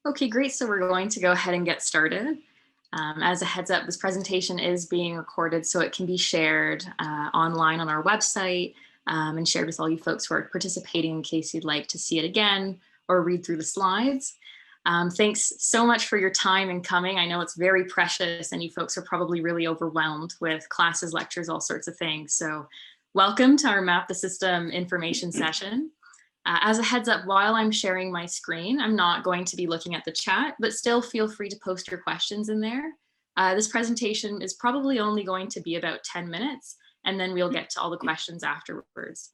Okay, great. So we're going to go ahead and get started. As a heads up, this presentation is being recorded so it can be shared online on our website and shared with all you folks who are participating in case you'd like to see it again or read through the slides. Thanks so much for your time in coming. I know it's very precious and you folks are probably really overwhelmed with classes, lectures, all sorts of things. So welcome to our Map the System information session. As a heads up, while I'm sharing my screen, I'm not going to be looking at the chat, but still feel free to post your questions in there. This presentation is probably only going to be about 10 minutes, and then we'll get to all the questions afterwards.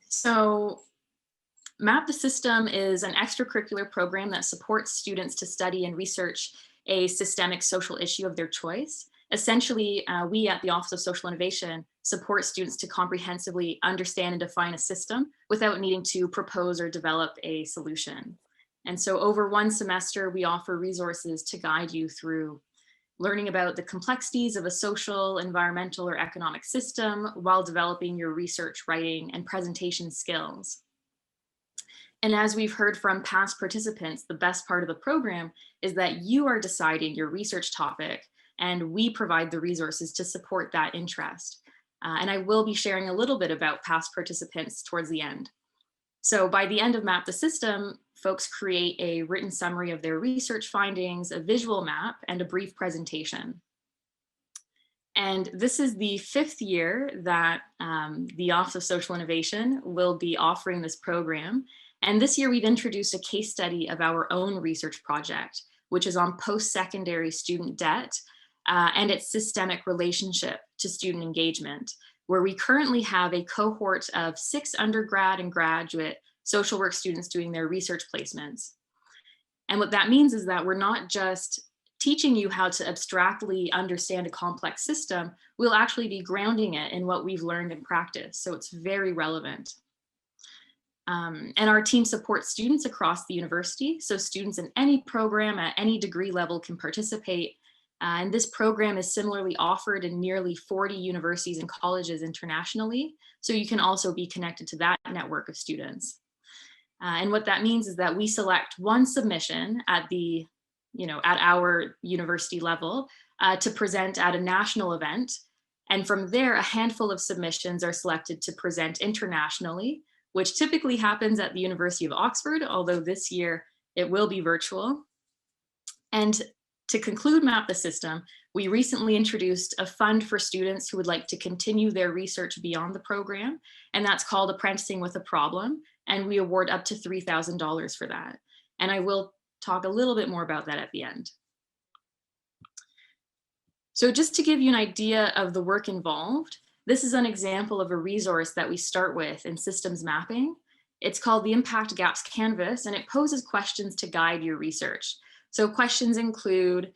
So Map the System is an extracurricular program that supports students to study and research a systemic social issue of their choice. Essentially, we at the Office of Social Innovation support students to comprehensively understand and define a system without needing to propose or develop a solution. And so over one semester, we offer resources to guide you through learning about the complexities of a social, environmental, or economic system while developing your research, writing, and presentation skills. And as we've heard from past participants, the best part of the program is that you are deciding your research topic and we provide the resources to support that interest. And I will be sharing a little bit about past participants towards the end. So by the end of Map the System, folks create a written summary of their research findings, a visual map, and a brief presentation. And this is the 5th year that the Office of Social Innovation will be offering this program. And this year we've introduced a case study of our own research project, which is on post-secondary student debt and its systemic relationship to student engagement, where we currently have a cohort of 6 undergrad and graduate social work students doing their research placements. And what that means is that we're not just teaching you how to abstractly understand a complex system, we'll actually be grounding it in what we've learned in practice. So it's very relevant. And our team supports students across the university. So students in any program at any degree level can participate. And this program is similarly offered in nearly 40 universities and colleges internationally. So you can also be connected to that network of students. And what that means is that we select one submission at our university level to present at a national event. And from there, a handful of submissions are selected to present internationally, which typically happens at the University of Oxford, although this year it will be virtual. And to conclude Map the System, we recently introduced a fund for students who would like to continue their research beyond the program, and that's called Apprenticing with a Problem, and we award up to $3,000 for that. And I will talk a little bit more about that at the end. So just to give you an idea of the work involved, this is an example of a resource that we start with in systems mapping. It's called the Impact Gaps Canvas, and it poses questions to guide your research. So questions include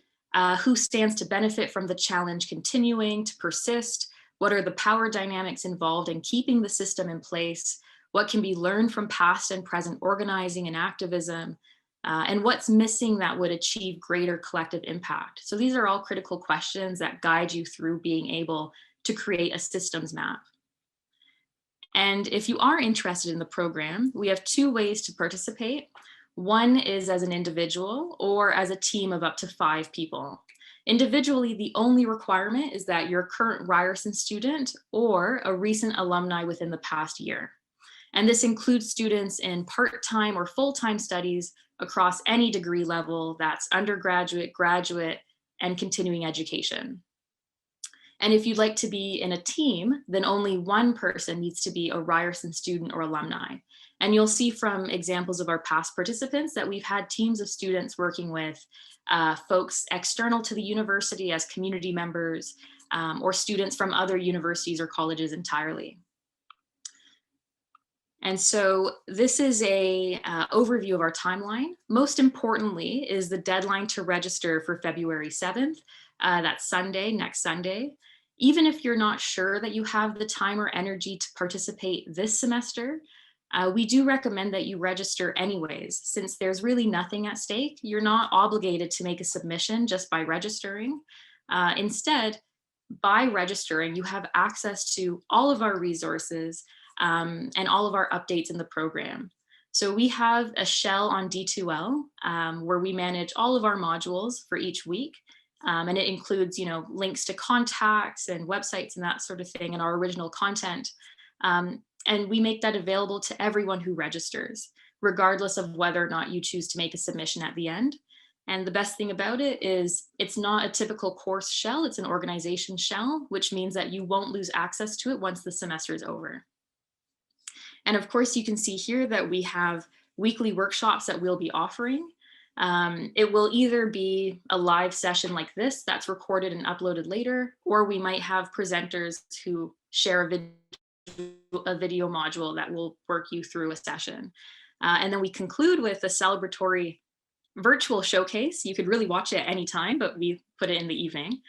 who stands to benefit from the challenge continuing to persist? What are the power dynamics involved in keeping the system in place? What can be learned from past and present organizing and activism? And what's missing that would achieve greater collective impact? So these are all critical questions that guide you through being able to create a systems map. And if you are interested in the program, we have 2 ways to participate. One is as an individual or as a team of up to 5 people. Individually, the only requirement is that you're a current Ryerson student or a recent alumni within the past year. And this includes students in part-time or full-time studies across any degree level, that's undergraduate, graduate, and continuing education. And if you'd like to be in a team, then only one person needs to be a Ryerson student or alumni. And you'll see from examples of our past participants that we've had teams of students working with folks external to the university as community members or students from other universities or colleges entirely. And so this is a overview of our timeline. Most importantly is the deadline to register for February 7th. That's Sunday, next Sunday. Even if you're not sure that you have the time or energy to participate this semester, we do recommend that you register anyways, since there's really nothing at stake. You're not obligated to make a submission just by registering. Instead, by registering, you have access to all of our resources and all of our updates in the program. So we have a shell on D2L where we manage all of our modules for each week. And it includes, links to contacts and websites and that sort of thing, and our original content. And we make that available to everyone who registers, regardless of whether or not you choose to make a submission at the end. And the best thing about it is it's not a typical course shell, it's an organization shell, which means that you won't lose access to it once the semester is over. And of course, you can see here that we have weekly workshops that we'll be offering. It will either be a live session like this that's recorded and uploaded later, or we might have presenters who share a video module that will work you through a session. And then we conclude with a celebratory virtual showcase. You could really watch it at any time, but we put it in the evening.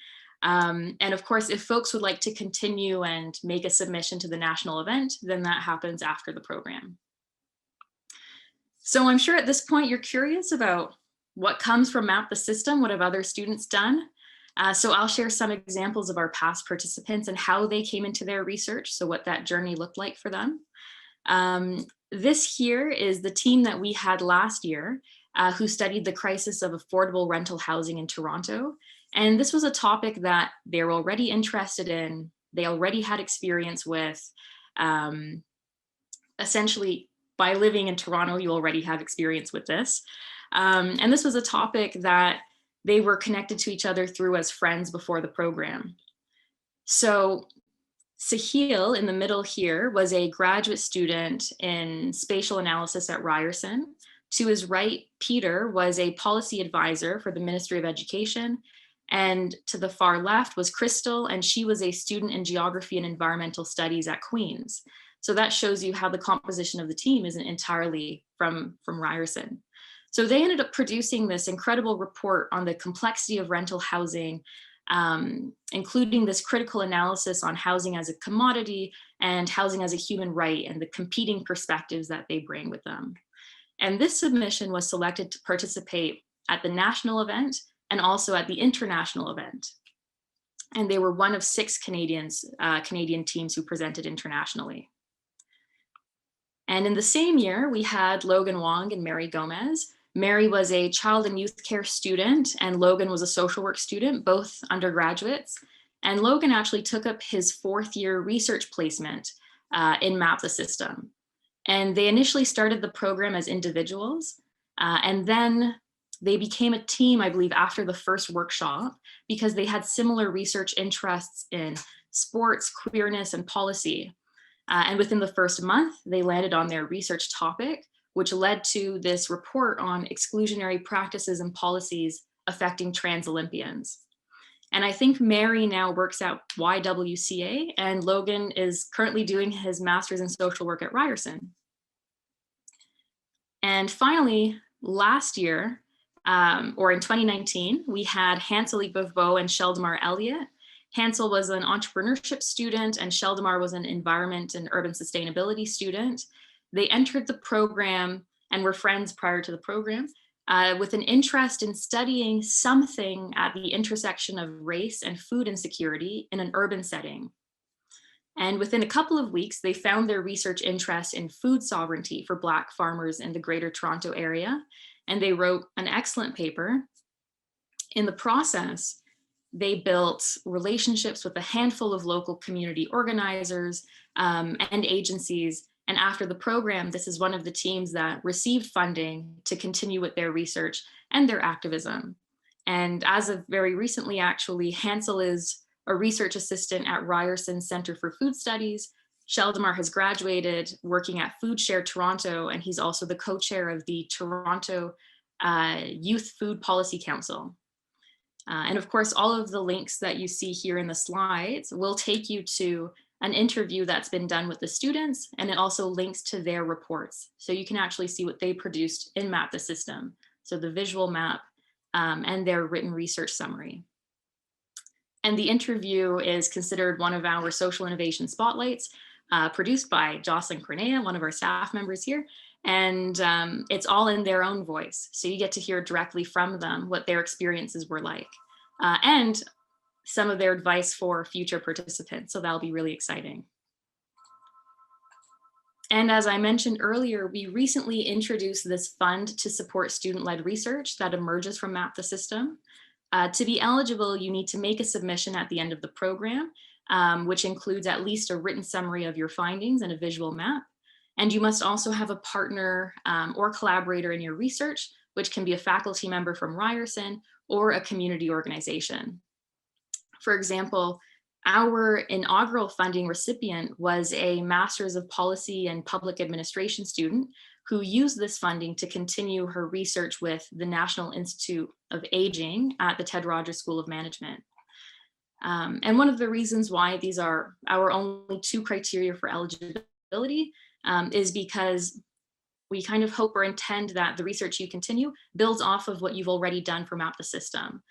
And of course, if folks would like to continue and make a submission to the national event, then that happens after the program. So I'm sure at this point you're curious about what comes from Map the System, what have other students done? So I'll share some examples of our past participants and how they came into their research, so what that journey looked like for them. This here is the team that we had last year who studied the crisis of affordable rental housing in Toronto. And this was a topic that they're already interested in, they already had experience with. Essentially, by living in Toronto, you already have experience with this. And this was a topic that they were connected to each other through as friends before the program. So Sahil in the middle here was a graduate student in spatial analysis at Ryerson. To his right, Peter was a policy advisor for the Ministry of Education. And to the far left was Crystal, and she was a student in geography and environmental studies at Queen's. So that shows you how the composition of the team isn't entirely from Ryerson. So they ended up producing this incredible report on the complexity of rental housing, including this critical analysis on housing as a commodity and housing as a human right and the competing perspectives that they bring with them. And this submission was selected to participate at the national event and also at the international event. And they were one of 6 Canadian teams who presented internationally. And in the same year, we had Logan Wong and Mary Gomez. Mary was a child and youth care student, and Logan was a social work student, both undergraduates. And Logan actually took up his 4th year research placement in Map the System. And they initially started the program as individuals, and then they became a team, I believe, after the first workshop, because they had similar research interests in sports, queerness, and policy. And within the first month, they landed on their research topic, which led to this report on exclusionary practices and policies affecting trans Olympians. And I think Mary now works at YWCA, and Logan is currently doing his master's in social work at Ryerson. And finally, last year, or in 2019, we had Hansel Ibovbo and Sheldamar Elliott. Hansel was an entrepreneurship student and Sheldamar was an environment and urban sustainability student. They entered the program and were friends prior to the program with an interest in studying something at the intersection of race and food insecurity in an urban setting. And within a couple of weeks, they found their research interest in food sovereignty for Black farmers in the Greater Toronto area. And they wrote an excellent paper. In the process, they built relationships with a handful of local community organizers and agencies. And after the program, this is one of the teams that received funding to continue with their research and their activism. And as of very recently, actually, Hansel is a research assistant at Ryerson Center for Food Studies. Sheldamar has graduated working at Food Share Toronto, and he's also the co-chair of the Toronto Youth Food Policy Council. And of course, all of the links that you see here in the slides will take you to an interview that's been done with the students, and it also links to their reports. So you can actually see what they produced in Map the System. So the visual map and their written research summary. And the interview is considered one of our social innovation spotlights, produced by Jocelyn Cornea, one of our staff members here. And it's all in their own voice. So you get to hear directly from them what their experiences were like and some of their advice for future participants. So that'll be really exciting. And as I mentioned earlier, we recently introduced this fund to support student-led research that emerges from Map the System. To be eligible, you need to make a submission at the end of the program, which includes at least a written summary of your findings and a visual map. And you must also have a partner or collaborator in your research, which can be a faculty member from Ryerson or a community organization. For example, our inaugural funding recipient was a Master's of Policy and Public Administration student who used this funding to continue her research with the National Institute of Aging at the Ted Rogers School of Management. And one of the reasons why these are our only two criteria for eligibility is because we kind of hope or intend that the research you continue builds off of what you've already done for Map the System.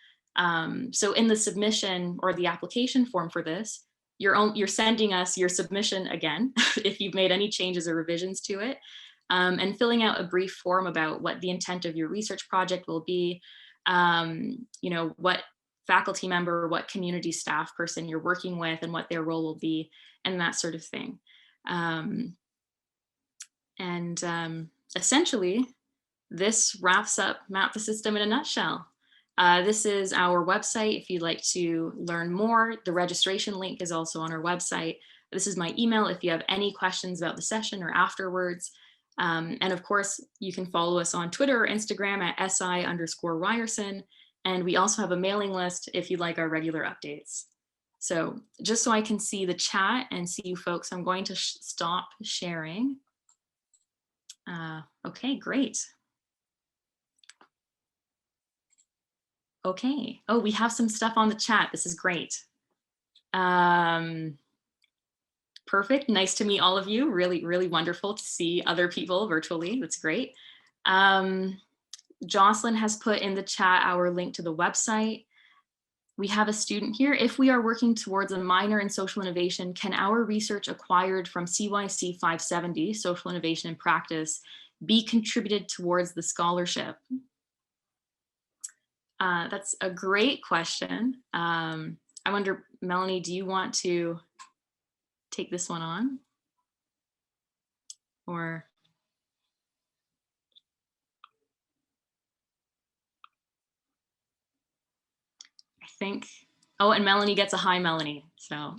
So in the submission or the application form for this, you're sending us your submission again, if you've made any changes or revisions to it, and filling out a brief form about what the intent of your research project will be, what faculty member, what community staff person you're working with and what their role will be, and that sort of thing. Essentially, this wraps up Map the System in a nutshell. This is our website if you'd like to learn more. The registration link is also on our website. This is my email if you have any questions about the session or afterwards. And of course, you can follow us on Twitter or Instagram at SI_Ryerson. And we also have a mailing list if you'd like our regular updates. So just so I can see the chat and see you folks, I'm going to stop sharing. Okay, great. Okay. Oh, we have some stuff on the chat. This is great. Perfect. Nice to meet all of you. Really, really wonderful to see other people virtually. That's great. Jocelyn has put in the chat our link to the website. We have a student here. If we are working towards a minor in social innovation, can our research acquired from CYC 570, Social Innovation in Practice, be contributed towards the scholarship? That's a great question. I wonder, Melanie, do you want to take this one on? Or I think, oh, and Melanie gets a hi, Melanie, so.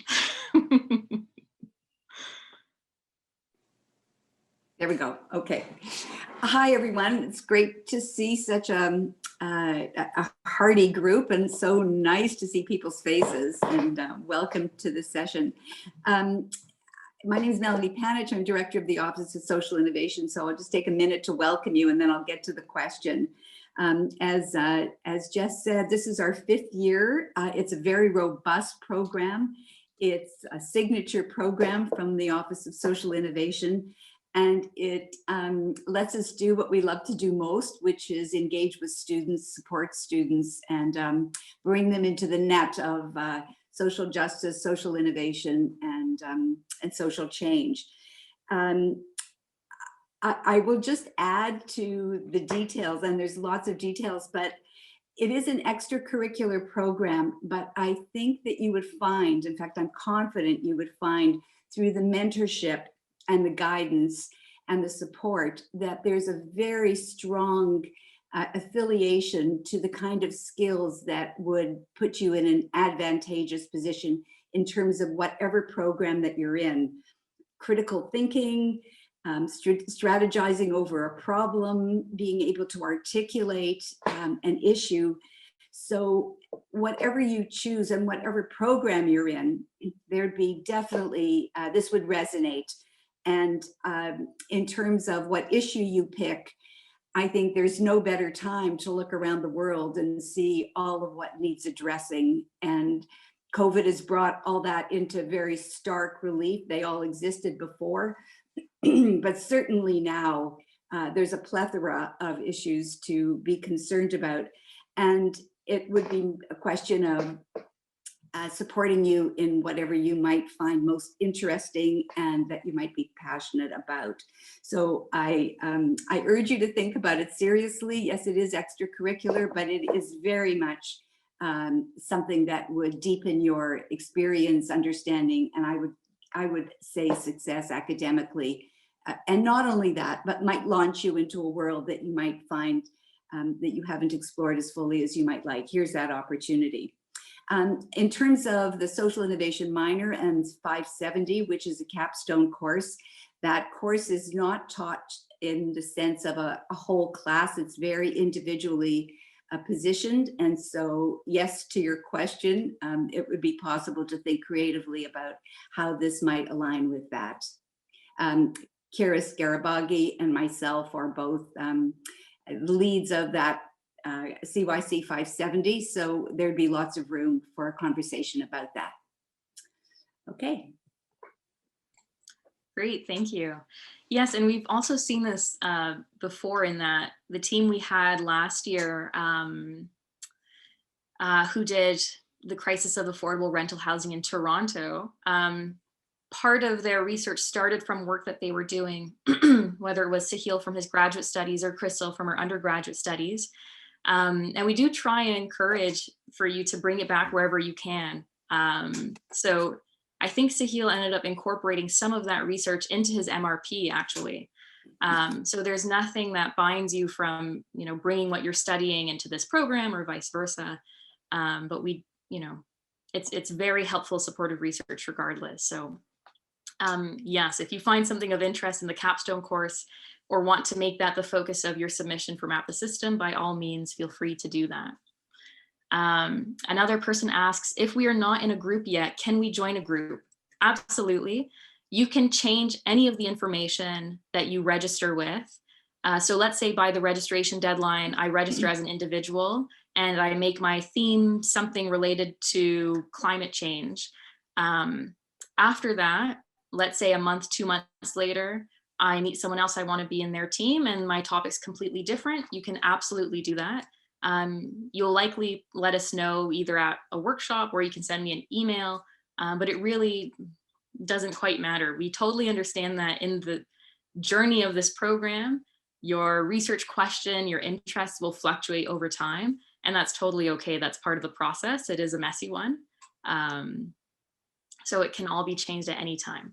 There we go. Okay. Hi, everyone. It's great to see such a hearty group, and so nice to see people's faces, and welcome to this session. My name is Melanie Panich. I'm director of the Office of Social Innovation. So I'll just take a minute to welcome you, and then I'll get to the question. As Jess said, this is our 5th year. It's a very robust program. It's a signature program from the Office of Social Innovation. And it lets us do what we love to do most, which is engage with students, support students, and bring them into the net of social justice, social innovation, and social change. I will just add to the details, and there's lots of details, but it is an extracurricular program. But I think that you would find, in fact, I'm confident you would find through the mentorship and the guidance and the support that there's a very strong affiliation to the kind of skills that would put you in an advantageous position in terms of whatever program that you're in. Critical thinking, strategizing over a problem, being able to articulate an issue. So whatever you choose and whatever program you're in, there'd be definitely, this would resonate. And in terms of what issue you pick, I think there's no better time to look around the world and see all of what needs addressing. And COVID has brought all that into very stark relief. They all existed before, but certainly now there's a plethora of issues to be concerned about. And it would be a question of supporting you in whatever you might find most interesting and that you might be passionate about. So I urge you to think about it seriously. Yes, it is extracurricular, but it is very much something that would deepen your experience, understanding, and I would say success academically And not only that, but might launch you into a world that you might find that you haven't explored as fully as you might like. Here's that opportunity. In terms of the social innovation minor and 570, which is a capstone course, that course is not taught in the sense of a whole class. It's very individually positioned. And so, yes, to your question, it would be possible to think creatively about how this might align with that. Kira Scarabaghi and myself are both leads of that CYC 570, so there'd be lots of room for a conversation about that. Okay. Great, thank you. Yes, and we've also seen this before in that the team we had last year who did the crisis of affordable rental housing in Toronto, part of their research started from work that they were doing, whether it was Sahil from his graduate studies or Crystal from her undergraduate studies. And we do try and encourage for you to bring it back wherever you can. So I think Sahil ended up incorporating some of that research into his MRP actually. So there's nothing that binds you from, bringing what you're studying into this program or vice versa. But we, it's very helpful supportive research regardless. So yes, if you find something of interest in the capstone course or want to make that the focus of your submission for Map the System, by all means, feel free to do that. Another person asks, if we are not in a group yet, can we join a group? Absolutely. You can change any of the information that you register with. So let's say by the registration deadline, I register as an individual and I make my theme something related to climate change. After that, let's say a month, 2 months later, I meet someone else I want to be in their team and my topic's completely different. You can absolutely do that. You'll likely let us know either at a workshop or you can send me an email, but it really doesn't quite matter. We totally understand that in the journey of this program, your research question, your interests will fluctuate over time, and that's totally okay. That's part of the process. It is a messy one. So it can all be changed at any time.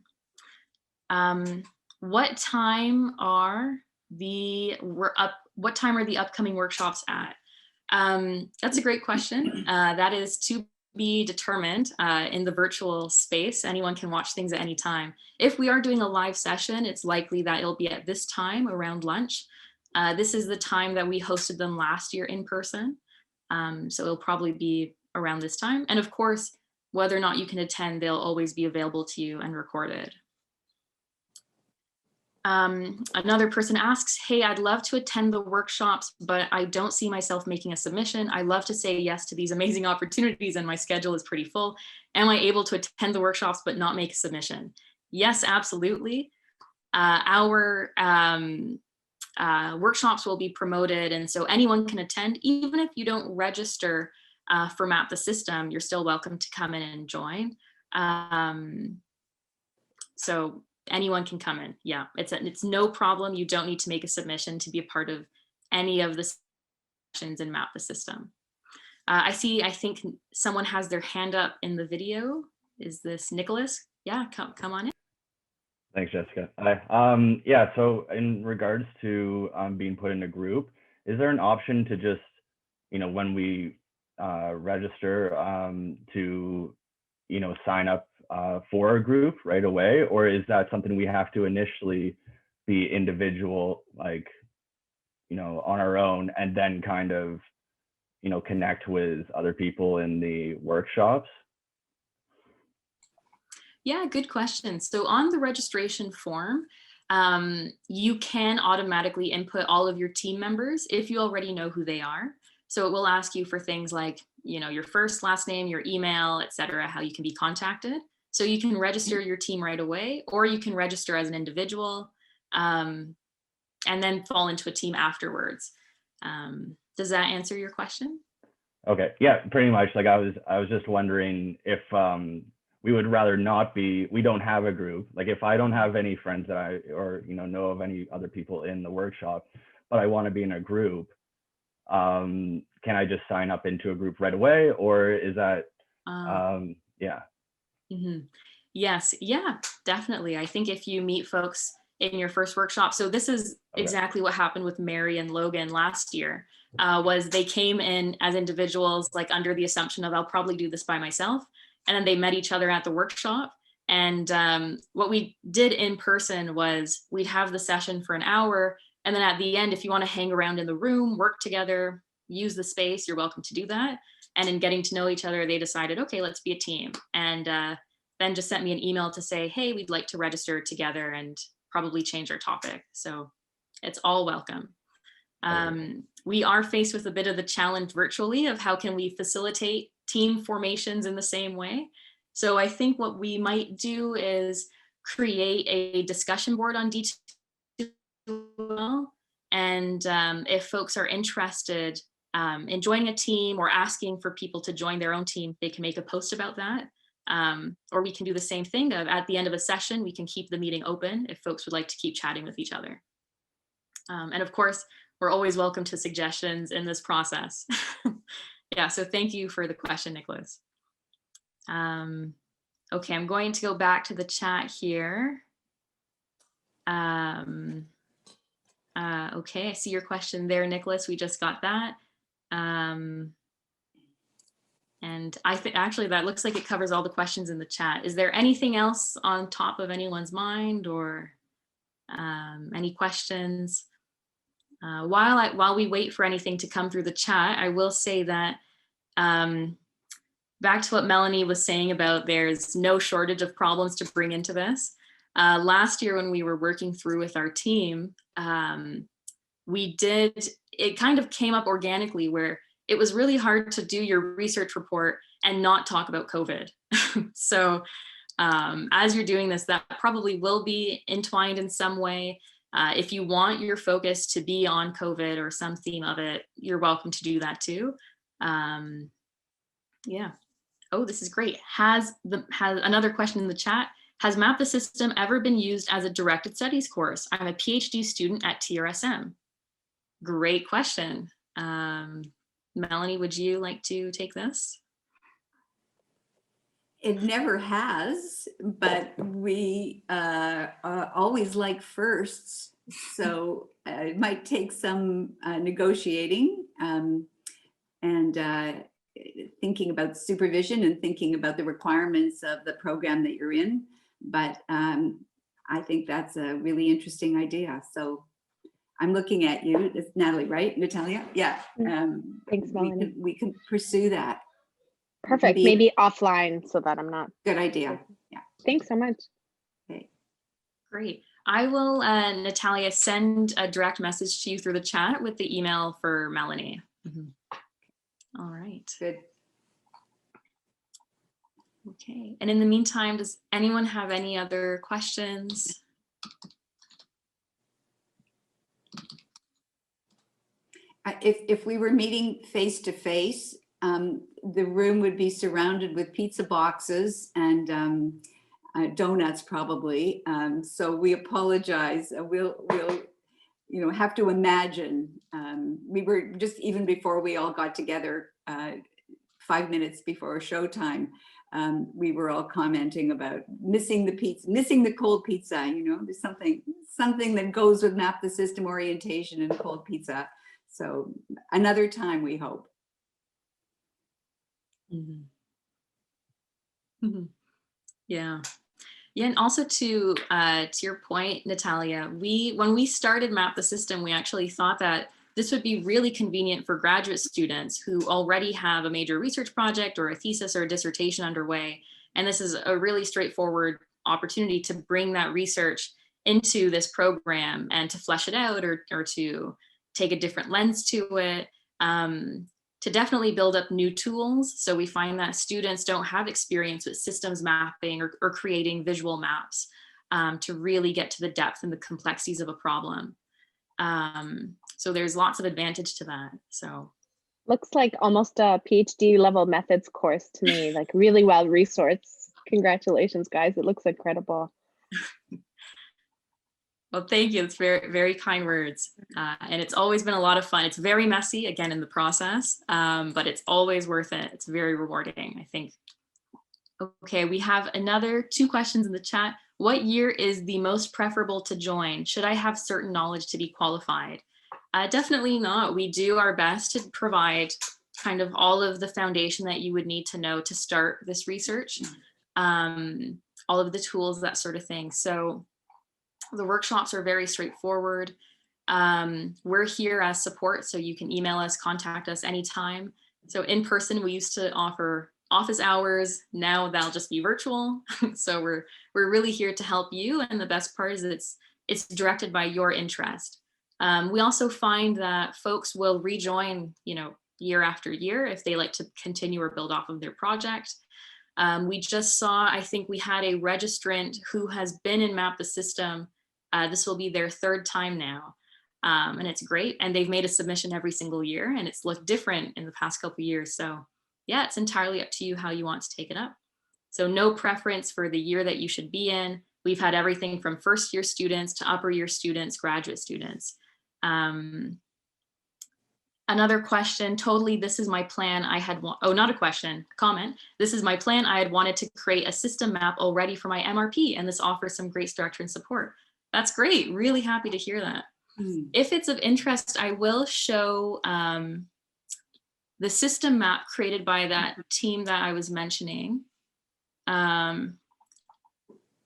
What time are the upcoming workshops at? That's a great question. That is to be determined in the virtual space. Anyone can watch things at any time. If we are doing a live session, it's likely that it'll be at this time around lunch. This is the time that we hosted them last year in person. So it'll probably be around this time. And of course, whether or not you can attend, they'll always be available to you and recorded. Another person asks, hey, I'd love to attend the workshops, but I don't see myself making a submission. I love to say yes to these amazing opportunities and my schedule is pretty full. Am I able to attend the workshops but not make a submission? Yes, absolutely. Our workshops will be promoted, and so anyone can attend. Even if you don't register for Map the System, you're still welcome to come in and join. So anyone can come in. Yeah, it's no problem. You don't need to make a submission to be a part of any of the sessions in Map the System. I think someone has their hand up in the video. Is this Nicholas? Yeah, come on in. Thanks, Jessica. Hi. Yeah, so in regards to being put in a group, is there an option to just, when we register to, sign up for a group right away? Or is that something we have to initially be individual, like, on our own and then kind of, connect with other people in the workshops? Yeah, good question. So on the registration form, you can automatically input all of your team members if you already know who they are. So it will ask you for things like, your first, last name, your email, et cetera, how you can be contacted. So you can register your team right away, or you can register as an individual and then fall into a team afterwards. Does that answer your question? Okay, yeah, pretty much. Like I was just wondering if we would rather not be, we don't have a group. Like if I don't have any friends that know of any other people in the workshop, but I want to be in a group, can I just sign up into a group right away? Or is that, yeah. Mm-hmm. Yes, yeah, definitely. I think if you meet folks in your first workshop. So this is exactly what happened with Mary and Logan last year, was they came in as individuals, like under the assumption of I'll probably do this by myself. And then they met each other at the workshop. And what we did in person was we'd have the session for an hour. And then at the end, if you want to hang around in the room, work together, use the space, you're welcome to do that. And in getting to know each other, they decided, okay, let's be a team. And then just sent me an email to say, hey, we'd like to register together and probably change our topic. So it's all welcome. We are faced with a bit of the challenge virtually of how can we facilitate team formations in the same way. So I think what we might do is create a discussion board on D2L. And if folks are interested in joining a team or asking for people to join their own team, they can make a post about that. Or we can do the same thing of at the end of a session, we can keep the meeting open if folks would like to keep chatting with each other. And of course, we're always welcome to suggestions in this process. Yeah, so thank you for the question, Nicholas. Okay, I'm going to go back to the chat here. Okay, I see your question there, Nicholas. We just got that. And I think actually that looks like it covers all the questions in the chat. Is there anything else on top of anyone's mind or any questions? While we wait for anything to come through the chat, I will say that back to what Melanie was saying about there's no shortage of problems to bring into this. Last year when we were working through with our team, it kind of came up organically where it was really hard to do your research report and not talk about COVID. So as you're doing this, that probably will be entwined in some way. If you want your focus to be on COVID or some theme of it, you're welcome to do that too. Yeah. Oh, this is great. Has another question in the chat. Has Map the System ever been used as a directed studies course? I'm a PhD student at TRSM. Great question. Melanie, would you like to take this? It never has, but we always like firsts. So it might take some negotiating and thinking about supervision and thinking about the requirements of the program that you're in. But I think that's a really interesting idea. So I'm looking at you, it's Natalie, right? Natalia? Yeah. Thanks, Melanie. We can pursue that. Perfect. Maybe offline so that I'm not. Good idea. Yeah. Thanks so much. Okay. Great. I will, Natalia, send a direct message to you through the chat with the email for Melanie. Mm-hmm. All right. Good. Okay. And in the meantime, does anyone have any other questions? If we were meeting face to face, the room would be surrounded with pizza boxes and donuts probably. So we apologize. We'll have to imagine. We were just even before we all got together 5 minutes before showtime. We were all commenting about missing the pizza, missing the cold pizza. There's something that goes with Map the System orientation and cold pizza. So another time, we hope. Mm-hmm. Mm-hmm. Yeah. Yeah, and also to your point, Natalia, when we started Map the System, we actually thought that this would be really convenient for graduate students who already have a major research project or a thesis or a dissertation underway. And this is a really straightforward opportunity to bring that research into this program and to flesh it out or to take a different lens to it, to definitely build up new tools. So we find that students don't have experience with systems mapping or creating visual maps to really get to the depth and the complexities of a problem. So there's lots of advantage to that. So looks like almost a PhD level methods course to me, like really well resourced. Congratulations, guys. It looks incredible. Well, thank you. It's very, very kind words. And it's always been a lot of fun. It's very messy, again, in the process, but it's always worth it. It's very rewarding, I think. Okay, we have another 2 questions in the chat. What year is the most preferable to join? Should I have certain knowledge to be qualified? Definitely not. We do our best to provide kind of all of the foundation that you would need to know to start this research, all of the tools, that sort of thing. So the workshops are very straightforward. We're here as support, so you can email us, contact us anytime. So in person, we used to offer office hours. Now that'll just be virtual. So we're really here to help you. And the best part is it's directed by your interest. We also find that folks will rejoin, year after year if they like to continue or build off of their project. We just saw, I think we had a registrant who has been in Map the System. This will be their third time now. And it's great. And they've made a submission every single year, and it's looked different in the past couple of years. So yeah, it's entirely up to you how you want to take it up. So no preference for the year that you should be in. We've had everything from first year students to upper year students, graduate students. Another question, totally, this is my plan. Not a question, comment. This is my plan. I had wanted to create a system map already for my MRP, and this offers some great structure and support. That's great. Really happy to hear that. If it's of interest, I will show the system map created by that team that I was mentioning.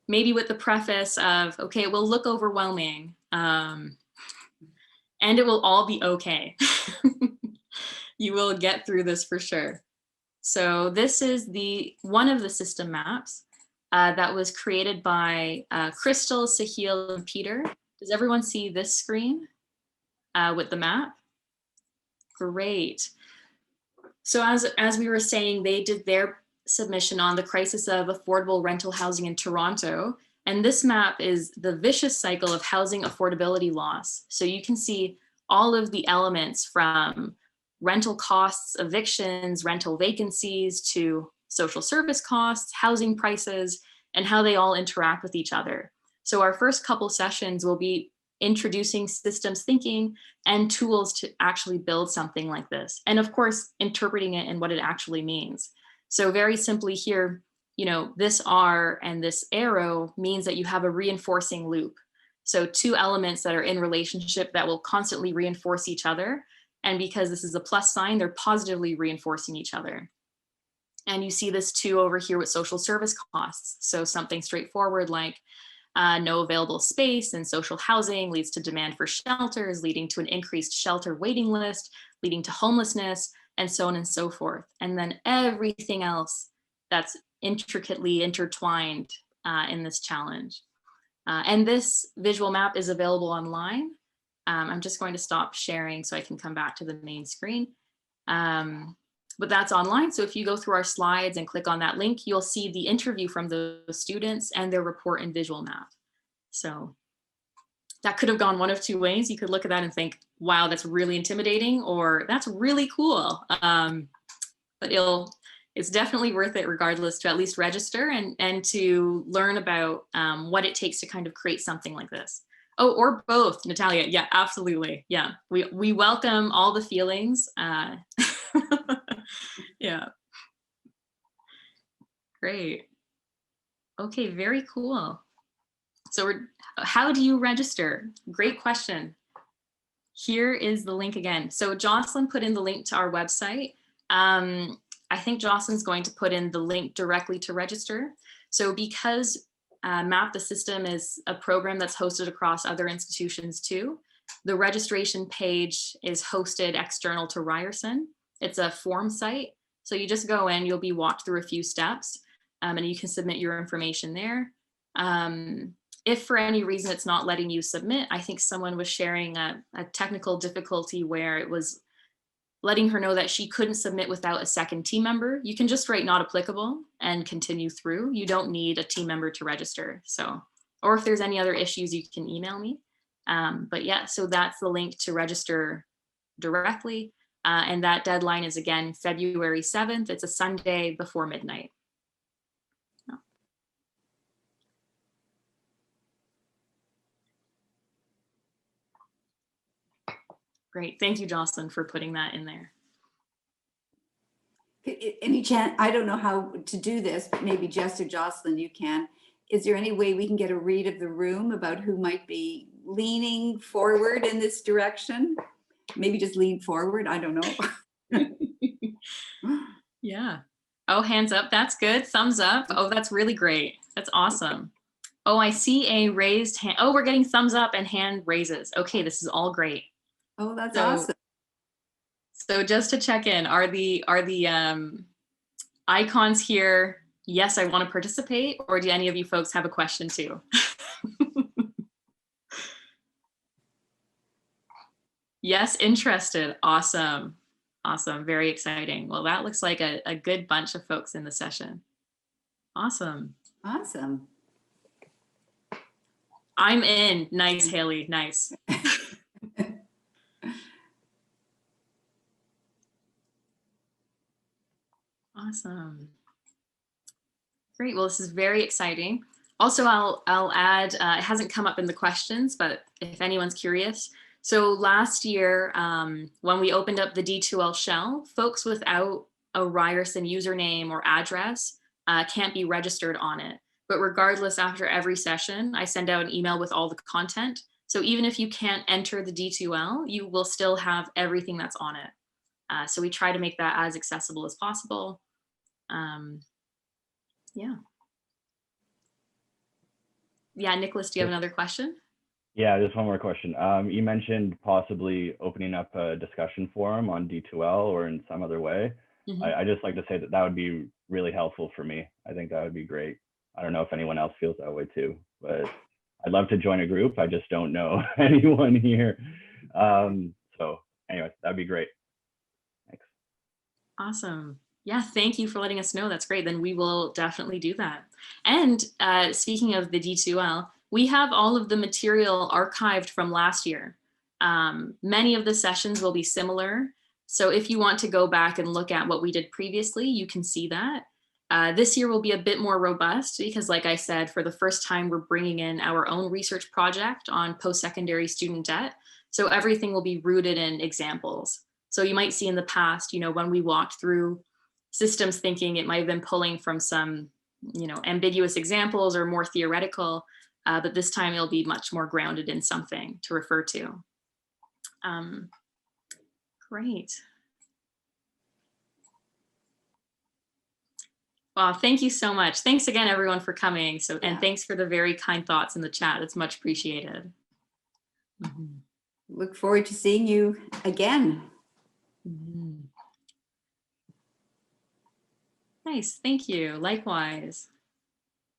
Maybe with the preface of, okay, it will look overwhelming, and it will all be okay. You will get through this for sure. So this is one of the system maps that was created by Crystal, Sahil, and Peter. Does everyone see this screen with the map? Great. So as we were saying, they did their submission on the crisis of affordable rental housing in Toronto. And this map is the vicious cycle of housing affordability loss. So you can see all of the elements from rental costs, evictions, rental vacancies, to social service costs, housing prices, and how they all interact with each other. So our first couple sessions will be introducing systems thinking and tools to actually build something like this. And of course, interpreting it and what it actually means. So very simply here, this R and this arrow means that you have a reinforcing loop. So two elements that are in relationship that will constantly reinforce each other. And because this is a plus sign, they're positively reinforcing each other. And you see this too over here with social service costs. So something straightforward like no available space and social housing leads to demand for shelters, leading to an increased shelter waiting list, leading to homelessness, and so on and so forth. And then everything else that's intricately intertwined in this challenge. And this visual map is available online. I'm just going to stop sharing so I can come back to the main screen. But that's online. So if you go through our slides and click on that link, you'll see the interview from the students and their report and visual map. So that could have gone one of two ways. You could look at that and think, wow, that's really intimidating, or that's really cool. But it's definitely worth it regardless to at least register and to learn about what it takes to kind of create something like this. Oh, or both, Natalia. Yeah, absolutely. Yeah, we welcome all the feelings. Yeah. Great. Okay, very cool. So how do you register? Great question. Here is the link again. So Jocelyn put in the link to our website. I think Jocelyn's going to put in the link directly to register. So because Map the System is a program that's hosted across other institutions too, the registration page is hosted external to Ryerson. It's a form site. So you just go in, you'll be walked through a few steps, and you can submit your information there. If for any reason it's not letting you submit, I think someone was sharing a technical difficulty where it was letting her know that she couldn't submit without a second team member. You can just write not applicable and continue through. You don't need a team member to register. So, or if there's any other issues, you can email me. But yeah, so that's the link to register directly. And that deadline is again, February 7th. It's a Sunday before midnight. Great. Thank you, Jocelyn, for putting that in there. Any chance, I don't know how to do this, but maybe Jess or Jocelyn, you can. is there any way we can get a read of the room about who might be leaning forward in this direction? Maybe just lean forward, I don't know. Yeah. Oh, hands up, that's good. Thumbs up. Oh, that's really great. That's awesome. Oh, I see a raised hand. Oh, we're getting thumbs up and hand raises. Okay, this is all great. Oh, that's So- awesome. So just to check in, are the icons here, yes, I want to participate, or do any of you folks have a question too? Yes, interested. Awesome. Awesome. Very exciting. Well, that looks like a good bunch of folks in the session. Awesome. Awesome. I'm in. Nice, Haley. Nice. Awesome. Great. Well, this is very exciting. Also, I'll add, it hasn't come up in the questions, but if anyone's curious. So last year, when we opened up the D2L shell, folks without a Ryerson username or address can't be registered on it. But regardless, after every session, I send out an email with all the content. So even if you can't enter the D2L, you will still have everything that's on it. So we try to make that as accessible as possible. Yeah. Yeah, Nicholas, do you have another question? Yeah, just one more question. You mentioned possibly opening up a discussion forum on D2L or in some other way. Mhm. I just like to say that that would be really helpful for me. I think that would be great. I don't know if anyone else feels that way too, but I'd love to join a group. I just don't know anyone here. So anyway, that'd be great. Thanks. Awesome. Yeah, thank you for letting us know. That's great. Then we will definitely do that. And speaking of the D2L, we have all of the material archived from last year. Many of the sessions will be similar. So if you want to go back and look at what we did previously, you can see that. This year will be a bit more robust because, like I said, for the first time, we're bringing in our own research project on post-secondary student debt. So everything will be rooted in examples. So you might see in the past, when we walked through systems thinking, it might have been pulling from some, ambiguous examples or more theoretical, but this time it'll be much more grounded in something to refer to. Great. Well, thank you so much. Thanks again, everyone, for coming. And thanks for the very kind thoughts in the chat. It's much appreciated. Mm-hmm. Look forward to seeing you again. Mm-hmm. Nice, thank you. Likewise.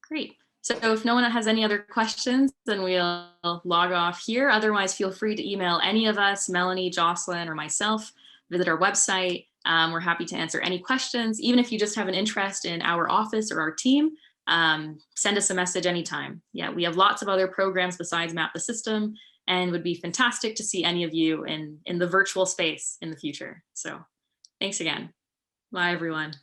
Great. So if no one has any other questions, then we'll log off here. Otherwise, feel free to email any of us, Melanie, Jocelyn, or myself. Visit our website. We're happy to answer any questions. Even if you just have an interest in our office or our team, send us a message anytime. Yeah, we have lots of other programs besides Map the System, and it would be fantastic to see any of you in the virtual space in the future. So thanks again. Bye, everyone.